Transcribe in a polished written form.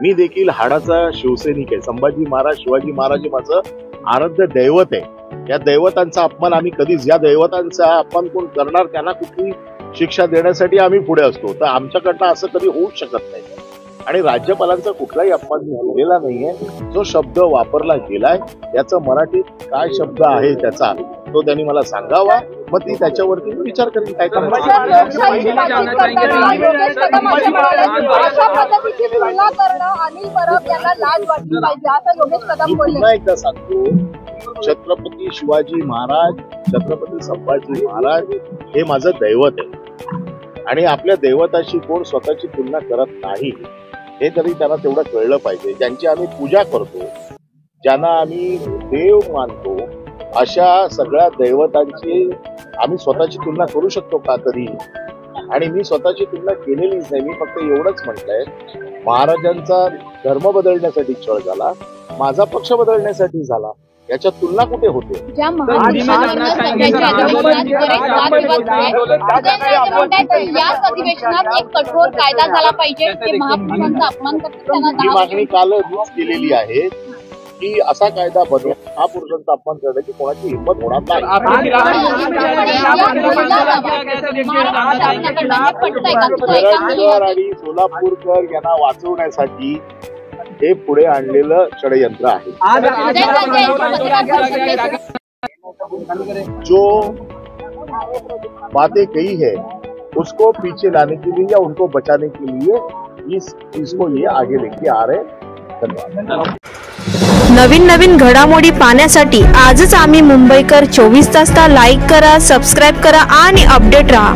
मी देखील हाडाचा शिवसैनिक आहे। संभाजी महाराज, शिवाजी महाराज हे माझं आराध्य दैवत आहे। या दैवतांचा अपमान आम्ही कधीच, या दैवतांचा अपमान कोण करणार त्यांना कुठली शिक्षा देण्यासाठी आम्ही पुढे असतो। तर आमच्याकडनं असं कधी होऊच शकत नाही आणि राज्यपालांचा कुठलाही अपमान झालेला नाहीये। जो शब्द वापरला गेलाय याचं मराठीत काय शब्द आहे त्याचा तो त्यांनी मला सांगावा, मग ती त्याच्यावरती विचार करेल काय पुन्हा एकदा सांगतो, छत्रपती शिवाजी महाराज, छत्रपती संभाजी महाराज हे माझं दैवत आहे आणि आपल्या दैवताशी कोण स्वतःची तुलना करत नाही हे तरी त्यांना तेवढं कळलं पाहिजे। ज्यांची आम्ही पूजा करतो, ज्यांना आम्ही देव मानतो, अशा सगळ्या दैवतांची आम्ही स्वतःची तुलना करू शकतो का कधी? आणि मी स्वतःची तुलना केलेलीच नाही। मी फक्त एवढंच म्हटलंय, महाराजांचा धर्म बदलण्यासाठी छळ झाला, माझा पक्ष बदलण्यासाठी झाला, याच्या तुलना कुठे होते? या अधिवेशनात एक कठोर कायदा झाला पाहिजे, महापुरुषांचा अपमान ही मागणी कालच केलेली आहे की असा कायदा बनवा, महापुरुषांचा अपमान करण्याची कोणाची हिंमत होणार नाही। आणि सोलापूरकर यांना वाचवण्यासाठी हे पुढे आणलेलं षडयंत्र आहे। जो बातें कही है उसको पीछे लाने के लिए या उनको बचाने के लिए इस चीज को ये आगे लेके आ रहे। धन्यवाद। नवीन नवीन घडामोडी पाहण्यासाठी आजच आम्ही मुंबईकर 24 तासला लाईक करा, सबस्क्राईब करा आणि अपडेट रहा।